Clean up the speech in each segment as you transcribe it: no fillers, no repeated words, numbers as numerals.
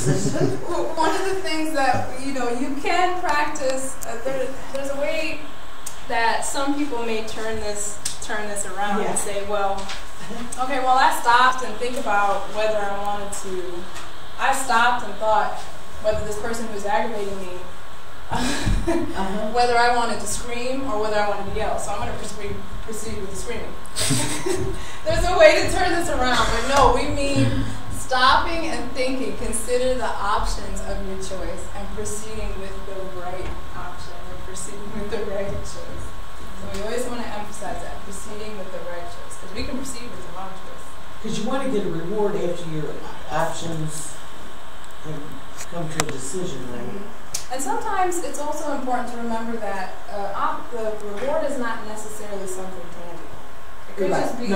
decision. One of the things that, you know, you can practice, there's a way that some people may turn this around and say, well, okay, well, I stopped and think about whether I stopped and thought whether this person who's aggravating me, whether I wanted to scream or whether I wanted to yell. So I'm going to proceed with the screaming. There's a way to turn this around, but no, we mean stopping and thinking. Consider the options of your choice and proceeding with the right option or proceeding with the right choice. So we always want to emphasize that, proceeding with the right choice, because we can proceed with the wrong choice. Because you want to get a reward after your options and come to a decision, right? And sometimes it's also important to remember that the reward is not necessarily something tangible. It could just be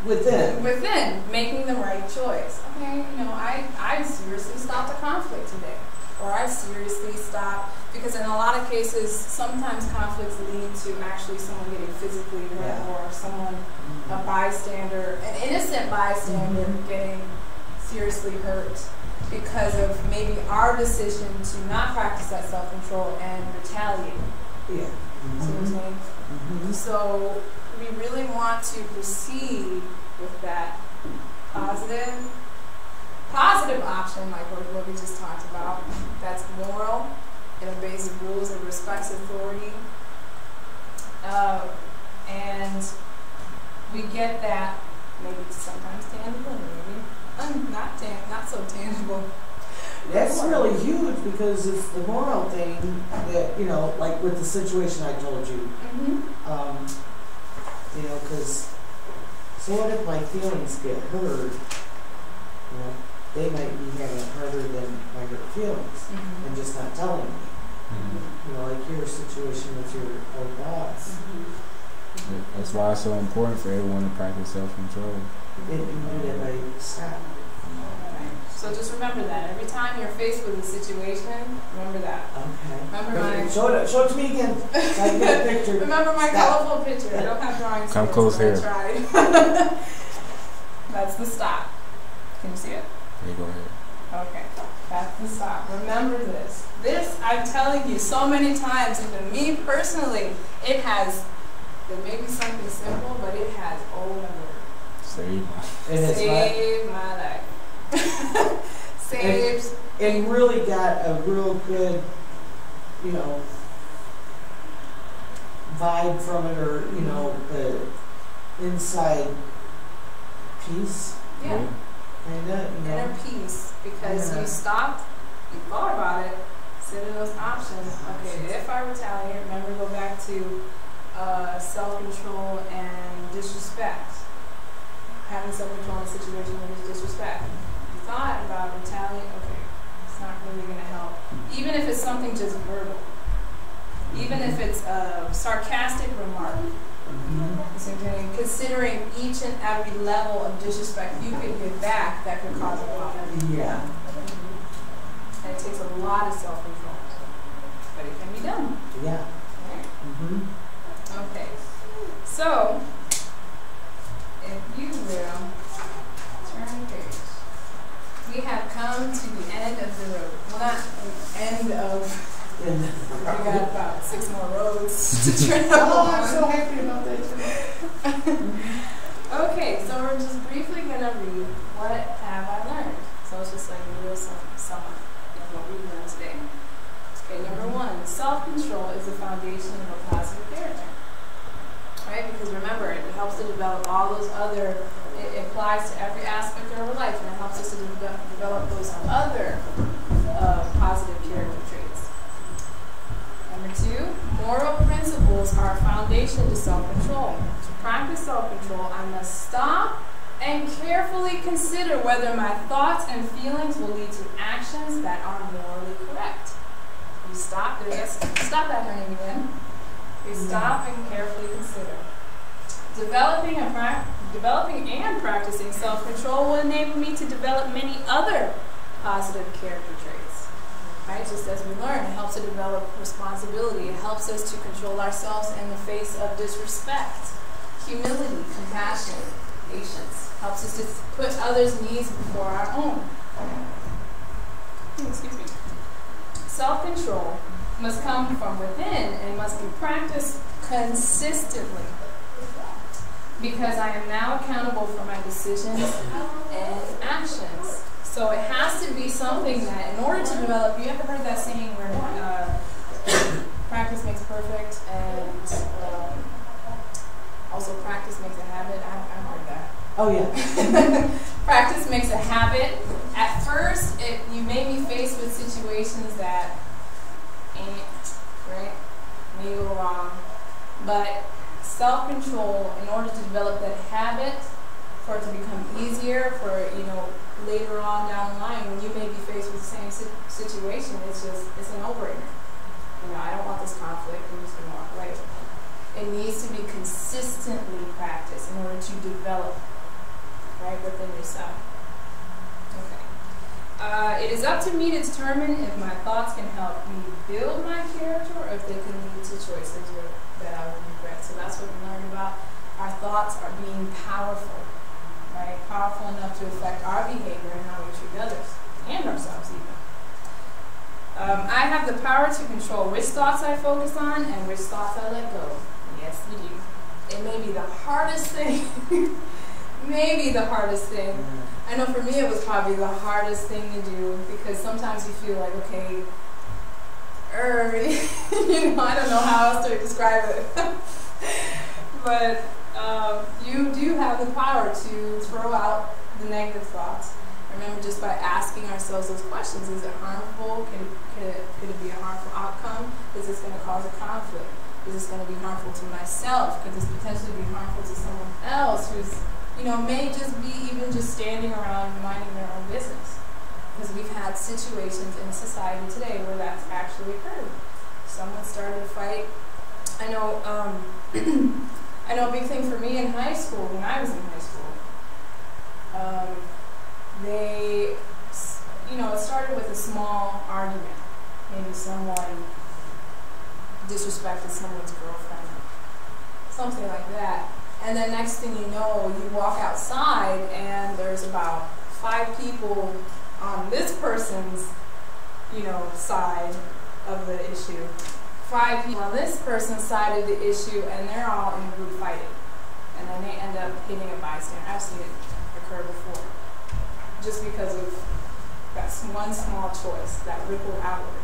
within making the right choice. Okay, you know, I seriously stopped a conflict today, or I seriously stopped, because in a lot of cases, sometimes conflicts lead to actually someone getting physically hurt, or someone, a bystander, an innocent bystander, getting seriously hurt because of maybe our decision to not practice that self-control and retaliate. Yeah. See what I'm saying? So we really want to proceed with that positive option, like what we just talked about. That's moral. It obeys the rules, it respects authority. And we get that maybe sometimes tangible, maybe not so tangible. That's really huge, because it's the moral thing that, you know, like with the situation I told you. You know, because so what if my feelings get hurt? You know, they might be having it harder than my hurt feelings and just not telling me. You know, like your situation with your old boss. That's why it's so important for everyone to practice self-control. You do that by stop. So just remember that. Every time you're faced with a situation, remember that. Okay. Remember show it to me again, so I can get a picture. Remember my colorful picture. I don't have drawings. Come close here. I tried. That's the stop. Can you see it? Yeah, go ahead. Okay. That's the stop. Remember this. This, I'm telling you so many times, even me personally, it may be something simple, but it has, oh my word. Saved my life. Saves. And really got a real good, you know, vibe from it, or, you know, the inside peace. Yeah. Kinda, you know. Inner peace, because you stopped, you thought about it, consider those options. Okay, if I retaliate, remember, go back to self-control and disrespect. Having self-control in a situation where there's disrespect. You thought about retaliate, okay, it's not really going to help. Even if it's something just verbal. Even if it's a sarcastic remark. Considering each and every level of disrespect you could give back that could cause a problem. Yeah. And it takes a lot of self-control. But it can be done. Yeah. Right? Okay. So, if you will, turn the page. We have come to the end of the road. Well, not the end of... We got about 6 more roads to travel. Oh, I'm so happy about that too. Okay, so we're just briefly going to read what have I learned. So it's just like a real sum up of what we learned today. Okay, number 1, self-control is the foundation of a positive character. Right? Because remember, it helps to develop all those other, it applies to every aspect of our life, and it helps us to develop those other positive character traits. Number 2, moral principles are a foundation to self-control. To practice self-control, I must stop and carefully consider whether my thoughts and feelings will lead to actions that are morally correct. You stop, stop that hurting again. You stop and carefully consider. Developing and practicing self-control will enable me to develop many other positive character traits. Right? Just as we learn, it helps to develop responsibility. It helps us to control ourselves in the face of disrespect. Humility, compassion, patience. Helps us to put others' needs before our own. excuse me, self-control must come from within and must be practiced consistently, because I am now accountable for my decisions and actions. So it has to be something that, in order to develop, you ever heard that saying where practice makes perfect, and also practice makes a habit? I've heard that. Oh yeah. Practice makes a habit. At first, you may be faced with situations that right, may go wrong, but self-control, in order to develop that habit, for it to become easier, for later on down the line when you may be faced with the same situation, it's a no-brainer. I don't want this conflict. I'm just going to walk away. It needs to be consistently practiced in order to develop right within yourself. Okay. It is up to me to determine if my thoughts can help me build my character or if they can lead to choices that I will regret. So that's what we learned about. Our thoughts are being powerful, right? Powerful enough to affect our behavior and how we treat others and ourselves even. I have the power to control which thoughts I focus on and which thoughts I let go. Yes, you do. It may be the hardest thing. Maybe the hardest thing. I know for me it was probably the hardest thing to do, because sometimes you feel like, okay, I don't know how else to describe it. But you do have the power to throw out the negative thoughts. Remember, just by asking ourselves those questions, is it harmful? Could it be a harmful outcome? Is this going to cause a conflict? Is this going to be harmful to myself? Could this potentially be harmful to someone else who's, may just be even just standing around minding their own business? Because we've had situations in society today where that's actually occurred. Someone started a fight. I know a big thing for me in high school, when I was in high school, it started with a small argument. Maybe someone disrespected someone's girlfriend, something like that. And then next thing you know, you walk outside and there's about 5 people on this person's, side of the issue. 5 people on this person's side of the issue, and they're all in group fighting. And then they end up hitting a bystander. I've seen it occur before. Just because of that one small choice that rippled outward.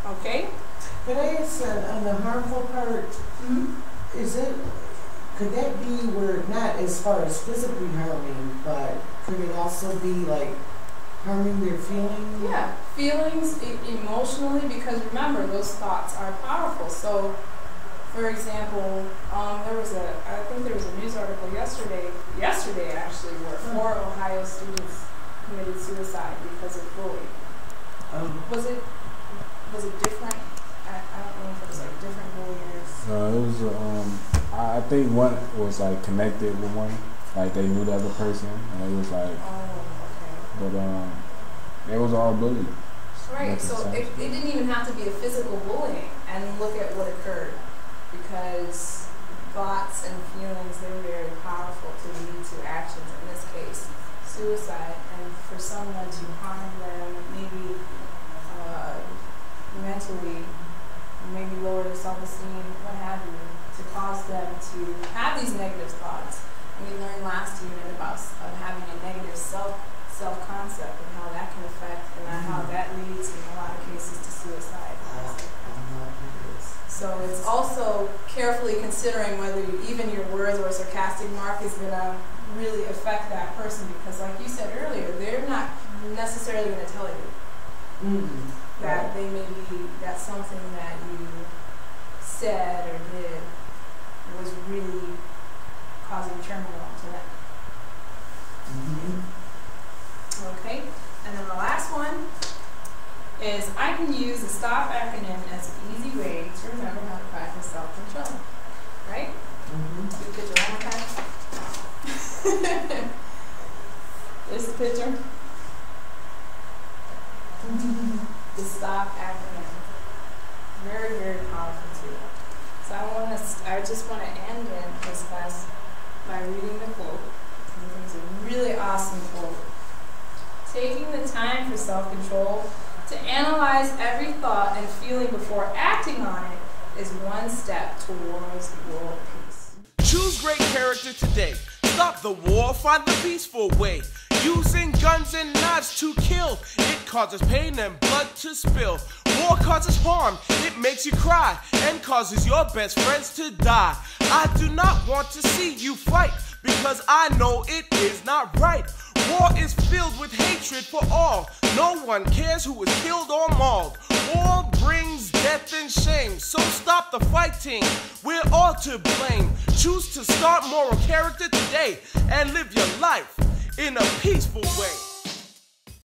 Okay? Could I ask on the harmful part, could that be where, not as far as physically harming, but could it also be like harming their feelings? Yeah, feelings emotionally, because remember, those thoughts are powerful. So, for example, I think there was a news article yesterday actually, where 4 Ohio students committed suicide because of bullying. Was it different? I don't know if it was like different bullies. It was, I think one was like connected with one, like they knew the other person, and it was like, but it was all bullying. Right, so it didn't even have to be a physical bullying, and look at what occurred, because thoughts and feelings, they're very powerful to lead to actions, in this case, suicide, and for someone to harm them, maybe mentally, maybe lower their self-esteem, what have you, to cause them to have these negative thoughts. And we learned last unit about having a negative self-concept and how that can affect and how that leads in a lot of cases to suicide. So it's also carefully considering whether even your words or a sarcastic mark is going to really affect that person, because like you said earlier, they're not necessarily going to tell you that they may be, that something that you said or did was really causing turmoil to them. Okay, and then the last one is I can use the STOP acronym as an easy way to remember how to practice self-control. Right? Do the picture one more time. There's the picture. The STOP acronym. Very, very powerful tool. So I just want to end in this class by reading the quote. I think it's a really awesome quote. Taking the time for self-control to analyze every thought and feeling before acting on it is one step towards world peace. Choose great character today. Stop the war, find the peaceful way. Using guns and knives to kill, it causes pain and blood to spill. War causes harm, it makes you cry, and causes your best friends to die. I do not want to see you fight, because I know it is not right. War is filled with hatred for all. No one cares who is killed or mauled. War brings death and shame, so stop the fighting. We're all to blame. Choose to start moral character today and live your life in a peaceful way.